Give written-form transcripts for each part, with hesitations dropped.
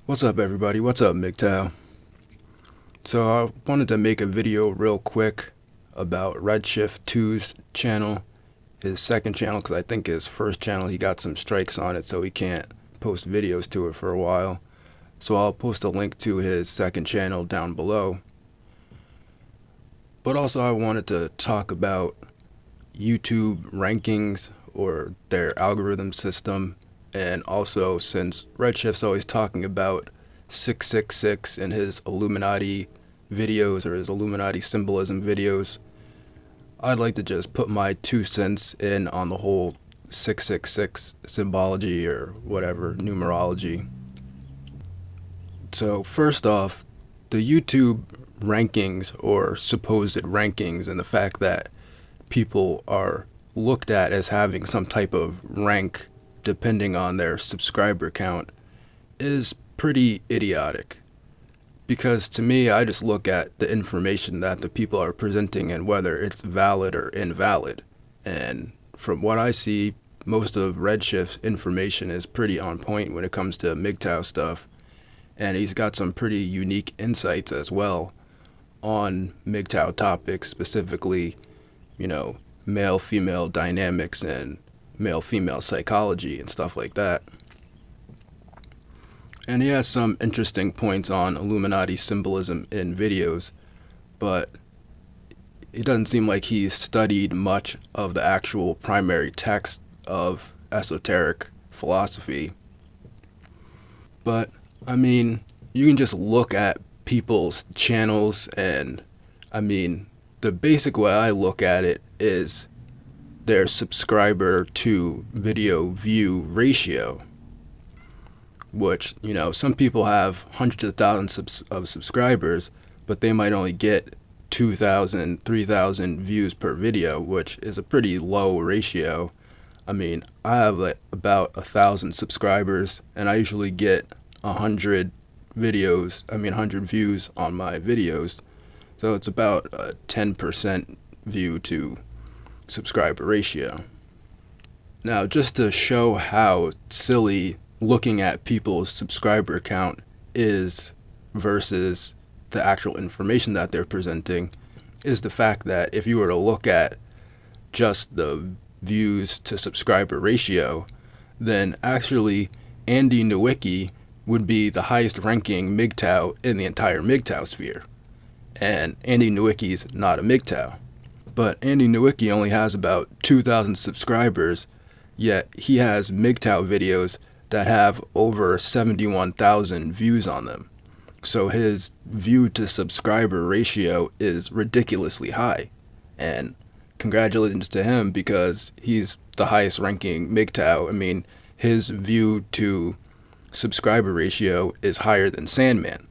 What's up, everybody? What's up, MGTOW? So I wanted to make a video real quick about Redshift 2's channel, his second channel, because I think his first channel he got some strikes on it, so he can't post videos to it for a while. So I'll post a link to his second channel down below. But also I wanted to talk about YouTube rankings or their algorithm system, and also since Redshift's always talking about 666 in his Illuminati videos or his Illuminati symbolism videos, I'd like to just put my 2 cents in on the whole 666 symbology or whatever, numerology. So first off, the YouTube rankings or supposed rankings and the fact that people are looked at as having some type of rank depending on their subscriber count is pretty idiotic. Because to me, I just look at the information that the people are presenting and whether it's valid or invalid. And from what I see, most of Redshift's information is pretty on point when it comes to MGTOW stuff. And he's got some pretty unique insights as well on MGTOW topics, specifically, male-female dynamics and male-female psychology and stuff like that. And he has some interesting points on Illuminati symbolism in videos, but it doesn't seem like he's studied much of the actual primary text of esoteric philosophy. But, you can just look at people's channels, and the basic way I look at it is their subscriber to video view ratio, which, some people have hundreds of thousands of subscribers, but they might only get 2,000, 3,000 views per video, which is a pretty low ratio. I have about 1,000 subscribers, and I usually get 100 views on my videos. So it's about a 10% view to subscriber ratio. Now, just to show how silly looking at people's subscriber count is versus the actual information that they're presenting is the fact that if you were to look at just the views to subscriber ratio, then actually Andy Nowicki would be the highest ranking MGTOW in the entire MGTOW sphere. And Andy Nowicki's not a MGTOW. But Andy Nowicki only has about 2,000 subscribers, yet he has MGTOW videos that have over 71,000 views on them. So his view to subscriber ratio is ridiculously high. And congratulations to him because he's the highest ranking MGTOW. His view to subscriber ratio is higher than Sandman.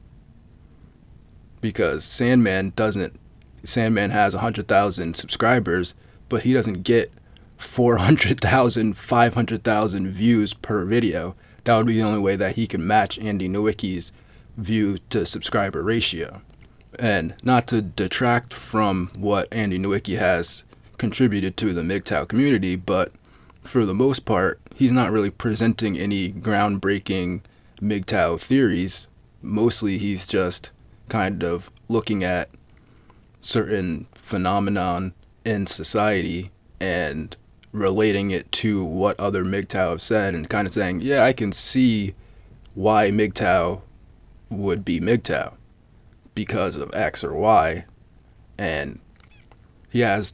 Because Sandman has 100,000 subscribers, but he doesn't get 400,000, 500,000 views per video. That would be the only way that he can match Andy Nowicki's view to subscriber ratio. And not to detract from what Andy Nowicki has contributed to the MGTOW community, but for the most part, he's not really presenting any groundbreaking MGTOW theories. Mostly he's just kind of looking at certain phenomenon in society and relating it to what other MGTOW have said and kind of saying, yeah, I can see why MGTOW would be MGTOW because of X or Y. And he has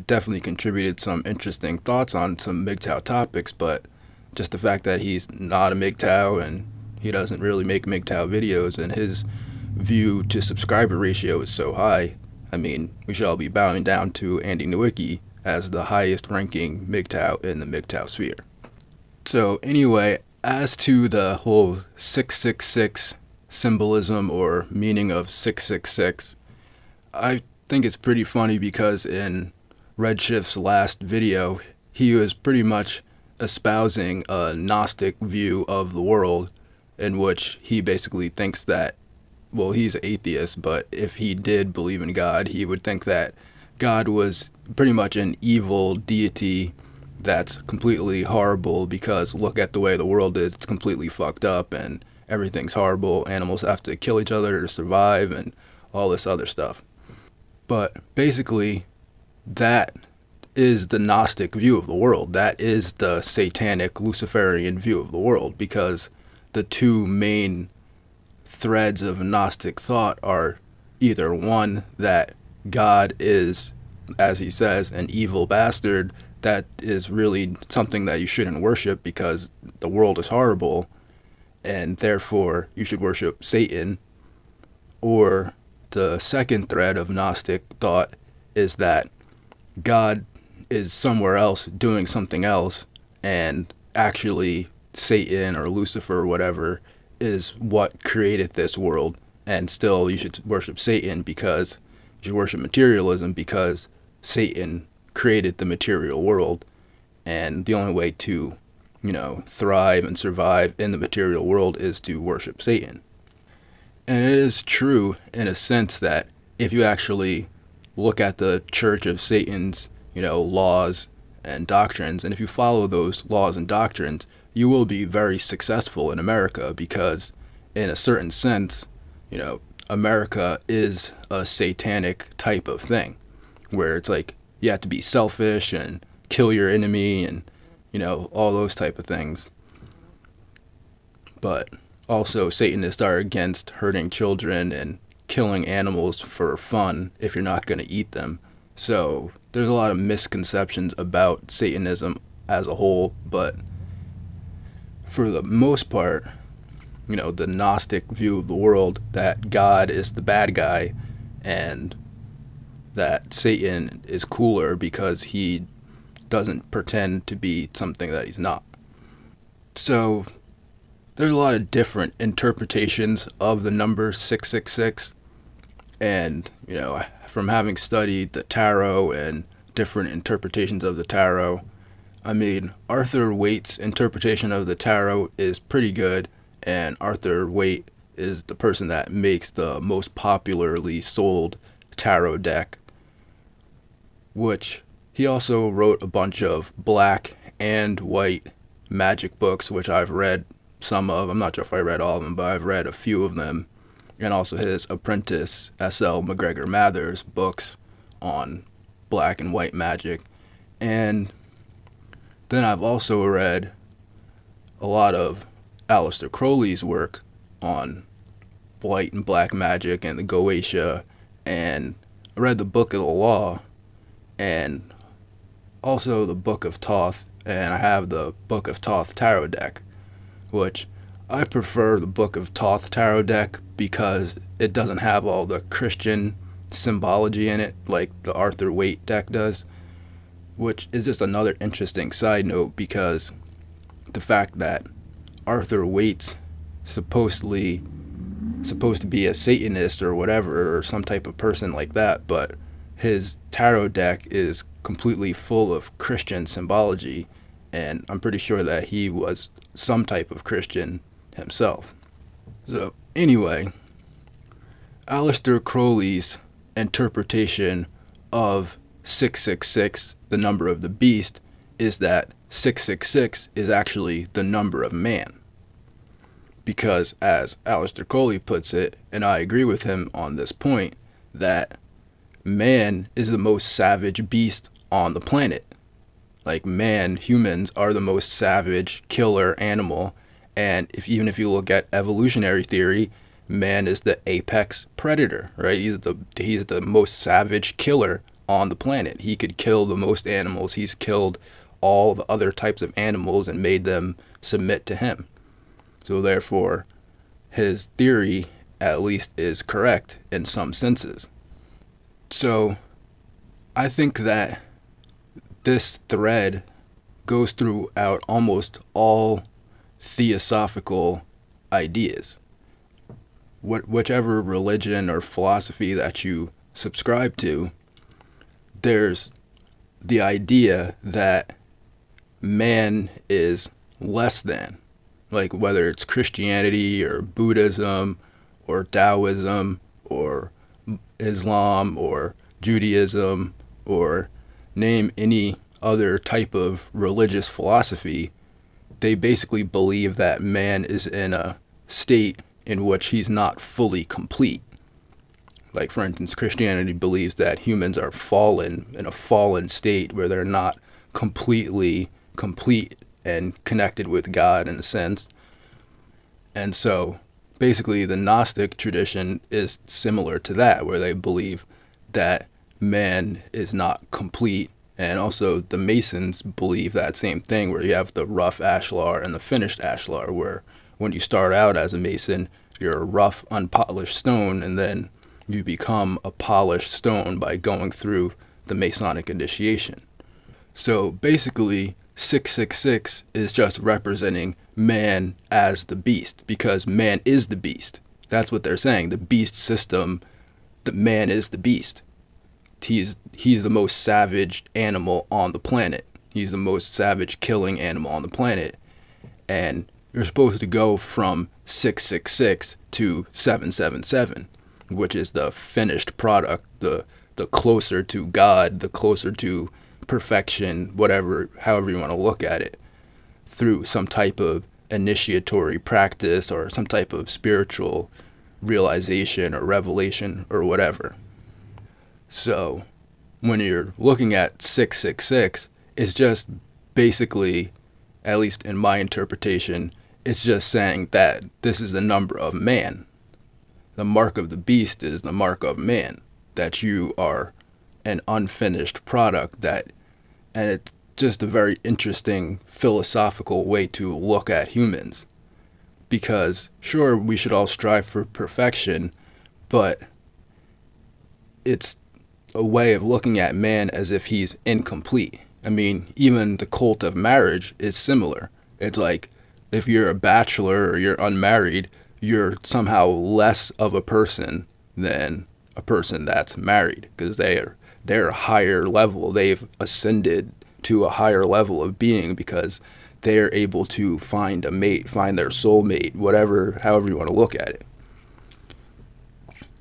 definitely contributed some interesting thoughts on some MGTOW topics, but just the fact that he's not a MGTOW and he doesn't really make MGTOW videos and his view to subscriber ratio is so high, we should all be bowing down to Andy Nowicki as the highest ranking MGTOW in the MGTOW sphere. So anyway, as to the whole 666 symbolism or meaning of 666, I think it's pretty funny because in Redshift's last video, he was pretty much espousing a Gnostic view of the world in which he basically thinks that, well, he's an atheist, but if he did believe in God, he would think that God was pretty much an evil deity that's completely horrible because look at the way the world is. It's completely fucked up and everything's horrible. Animals have to kill each other to survive and all this other stuff. But basically, that is the Gnostic view of the world. That is the satanic Luciferian view of the world, because the two main threads of Gnostic thought are either one, that God is, as he says, an evil bastard that is really something that you shouldn't worship because the world is horrible and therefore you should worship Satan. Or the second thread of Gnostic thought is that God is somewhere else doing something else, and actually Satan or Lucifer or whatever is what created this world, and still you should worship Satan because you should worship materialism because Satan created the material world, and the only way to, thrive and survive in the material world is to worship Satan. And it is true in a sense that if you actually look at the Church of Satan's, laws and doctrines, and if you follow those laws and doctrines, you will be very successful in America because, in a certain sense, America is a satanic type of thing where it's like you have to be selfish and kill your enemy and, all those type of things. But also, Satanists are against hurting children and killing animals for fun if you're not going to eat them. So there's a lot of misconceptions about Satanism as a whole, but for the most part, the Gnostic view of the world, that God is the bad guy and that Satan is cooler because he doesn't pretend to be something that he's not. So there's a lot of different interpretations of the number 666, and from having studied the tarot and different interpretations of the tarot, I mean, Arthur Waite's interpretation of the tarot is pretty good, and Arthur Waite is the person that makes the most popularly sold tarot deck, which he also wrote a bunch of black and white magic books, which I've read some of. I'm not sure if I read all of them, but I've read a few of them. And also his apprentice, S.L. McGregor Mathers' books on black and white magic. And then I've also read a lot of Aleister Crowley's work on white and black magic and the Goetia. And I read the Book of the Law and also the Book of Thoth. And I have the Book of Thoth tarot deck, which I prefer the Book of Thoth tarot deck because it doesn't have all the Christian symbology in it like the Arthur Waite deck does, which is just another interesting side note because the fact that Arthur Waite's supposed to be a Satanist or whatever, or some type of person like that, but his tarot deck is completely full of Christian symbology, and I'm pretty sure that he was some type of Christian himself. So anyway, Aleister Crowley's interpretation of 666, the number of the beast, is that 666 is actually the number of man. Because as Aleister Crowley puts it, and I agree with him on this point, that man is the most savage beast on the planet. Like humans are the most savage killer animal, and even if you look at evolutionary theory, man is the apex predator, right? He's the most savage killer on the planet. He could kill the most animals. He's killed all the other types of animals and made them submit to him. So therefore, his theory at least is correct in some senses. So I think that this thread goes throughout almost all theosophical ideas. Whichever religion or philosophy that you subscribe to, there's the idea that man is less than. Like whether it's Christianity or Buddhism or Taoism or Islam or Judaism or name any other type of religious philosophy, they basically believe that man is in a state in which he's not fully complete. Like, for instance, Christianity believes that humans are fallen, in a fallen state where they're not completely complete and connected with God in a sense. And so basically the Gnostic tradition is similar to that, where they believe that man is not complete. And also the Masons believe that same thing, where you have the rough ashlar and the finished ashlar, where when you start out as a Mason, you're a rough, unpolished stone, and then you become a polished stone by going through the Masonic initiation. So basically, 666 is just representing man as the beast, because man is the beast. That's what they're saying. The beast system, the man is the beast. He's the most savage animal on the planet. He's the most savage killing animal on the planet. And you're supposed to go from 666 to 777, which is the finished product, the closer to God, the closer to perfection, whatever, however you want to look at it, through some type of initiatory practice or some type of spiritual realization or revelation or whatever. So when you're looking at 666, it's just basically, at least in my interpretation, it's just saying that this is the number of man. The mark of the beast is the mark of man, that you are an unfinished product, and it's just a very interesting philosophical way to look at humans. Because sure, we should all strive for perfection, but it's a way of looking at man as if he's incomplete. I mean, even the cult of marriage is similar. It's like, if you're a bachelor or you're unmarried, you're somehow less of a person than a person that's married, because they're a higher level. They've ascended to a higher level of being because they're able to find a mate, find their soulmate, whatever, however you want to look at it.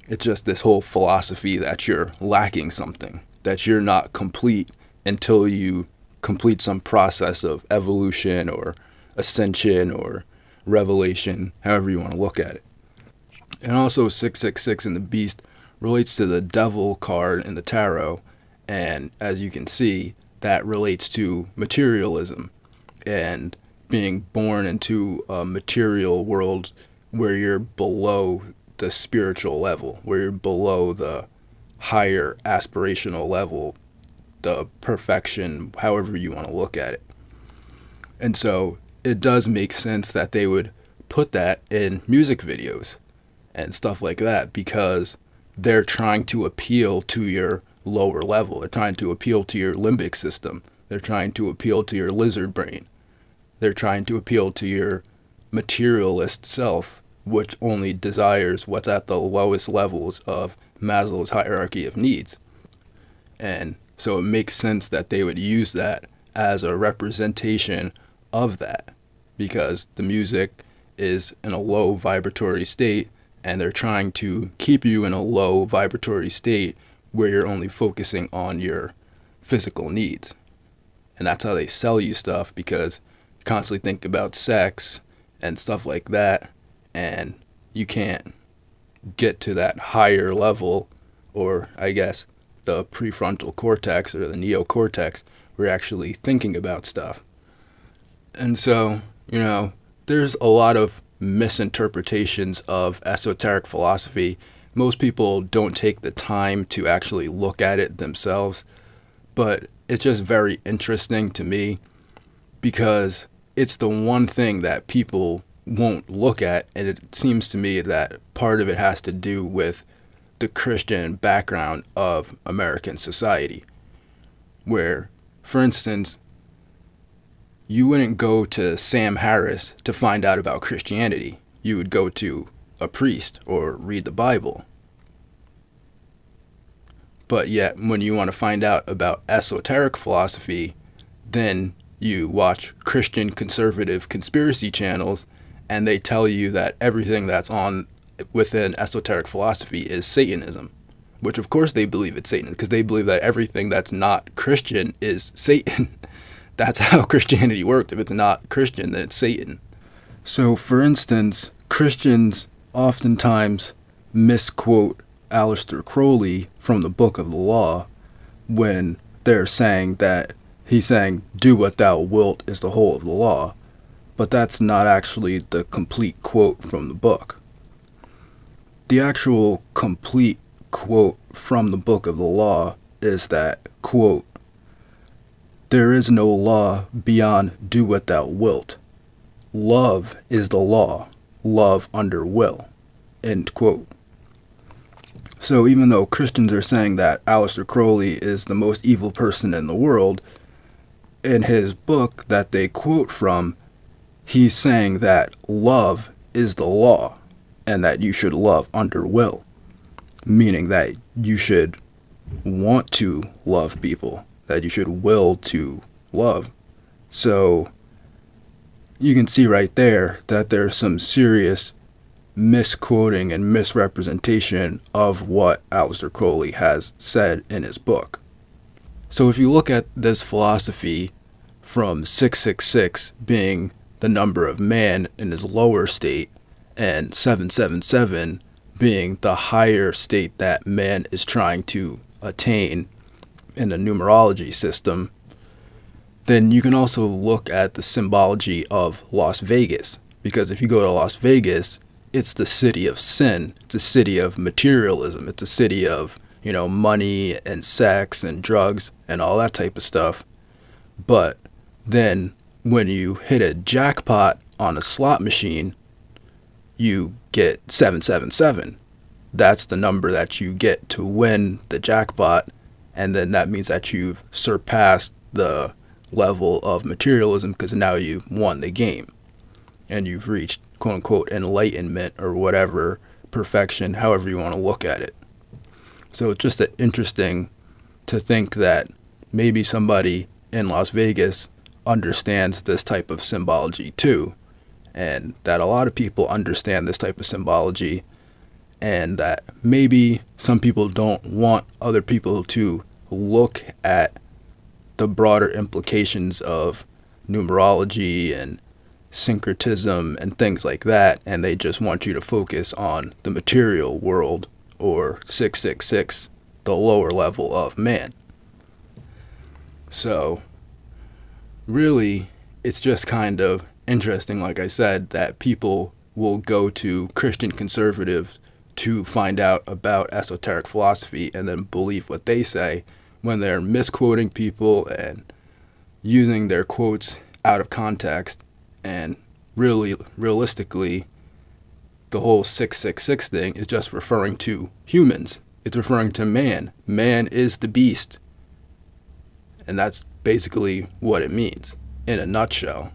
It's just this whole philosophy that you're lacking something, that you're not complete until you complete some process of evolution or ascension or revelation, however you want to look at it. And also 666 in the beast relates to the devil card in the tarot, and as you can see, that relates to materialism and being born into a material world where you're below the spiritual level, where you're below the higher aspirational level, the perfection, however you want to look at it. And so it does make sense that they would put that in music videos and stuff like that, because they're trying to appeal to your lower level. They're trying to appeal to your limbic system. They're trying to appeal to your lizard brain. They're trying to appeal to your materialist self, which only desires what's at the lowest levels of Maslow's hierarchy of needs. And so it makes sense that they would use that as a representation of that, because the music is in a low vibratory state, and they're trying to keep you in a low vibratory state where you're only focusing on your physical needs. And that's how they sell you stuff, because you constantly think about sex and stuff like that, and you can't get to that higher level, or I guess the prefrontal cortex or the neocortex, where you're actually thinking about stuff. And so, there's a lot of misinterpretations of esoteric philosophy. Most people don't take the time to actually look at it themselves, but it's just very interesting to me, because it's the one thing that people won't look at, and it seems to me that part of it has to do with the Christian background of American society, where, for instance, you wouldn't go to Sam Harris to find out about Christianity. You would go to a priest or read the Bible. But yet, when you want to find out about esoteric philosophy, then you watch Christian conservative conspiracy channels, and they tell you that everything that's on within esoteric philosophy is Satanism, which of course they believe it's Satan, because they believe that everything that's not Christian is Satan. That's how Christianity works. If it's not Christian, then it's Satan. So, for instance, Christians oftentimes misquote Aleister Crowley from the Book of the Law when they're saying that he's saying, "Do what thou wilt" is the whole of the law. But that's not actually the complete quote from the book. The actual complete quote from the Book of the Law is that, quote, "There is no law beyond do what thou wilt. Love is the law, love under will," end quote. So even though Christians are saying that Aleister Crowley is the most evil person in the world, in his book that they quote from, he's saying that love is the law and that you should love under will, meaning that you should want to love people, that you should will to love. So you can see right there that there's some serious misquoting and misrepresentation of what Aleister Crowley has said in his book. So if you look at this philosophy from 666 being the number of man in his lower state and 777 being the higher state that man is trying to attain in the numerology system, then you can also look at the symbology of Las Vegas. Because if you go to Las Vegas, it's the city of sin. It's a city of materialism. It's a city of, money and sex and drugs and all that type of stuff. But then when you hit a jackpot on a slot machine, you get 777. That's the number that you get to win the jackpot. And then that means that you've surpassed the level of materialism because now you've won the game. And you've reached, quote unquote, enlightenment or whatever, perfection, however you want to look at it. So it's just interesting to think that maybe somebody in Las Vegas understands this type of symbology too, and that a lot of people understand this type of symbology, and that maybe some people don't want other people to look at the broader implications of numerology and syncretism and things like that, and they just want you to focus on the material world or 666, the lower level of man. So really, it's just kind of interesting, like I said, that people will go to Christian conservatives to find out about esoteric philosophy and then believe what they say when they're misquoting people and using their quotes out of context. And really, realistically, the whole 666 thing is just referring to humans. It's referring to man. Man is the beast. And that's basically what it means in a nutshell.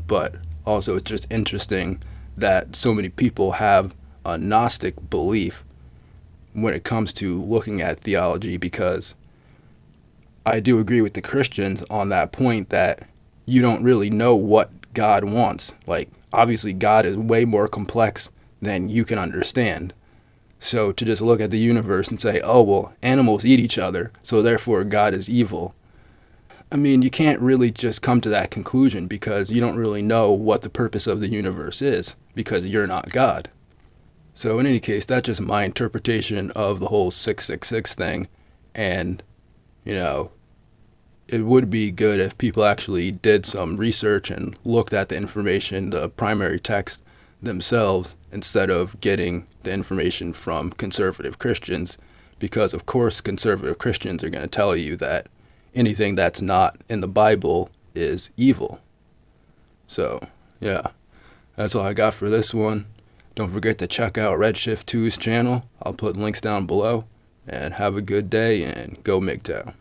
But also it's just interesting that so many people have a Gnostic belief when it comes to looking at theology, because I do agree with the Christians on that point that you don't really know what God wants. Like, obviously God is way more complex than you can understand. So to just look at the universe and say, oh, well, animals eat each other, so therefore God is evil. I mean, you can't really just come to that conclusion because you don't really know what the purpose of the universe is, because you're not God. So in any case, that's just my interpretation of the whole 666 thing. And, it would be good if people actually did some research and looked at the information, the primary text themselves, instead of getting the information from conservative Christians, because of course conservative Christians are going to tell you that anything that's not in the Bible is evil. So, yeah, that's all I got for this one. Don't forget to check out Redshift 2's channel. I'll put links down below. And have a good day and go MGTOW.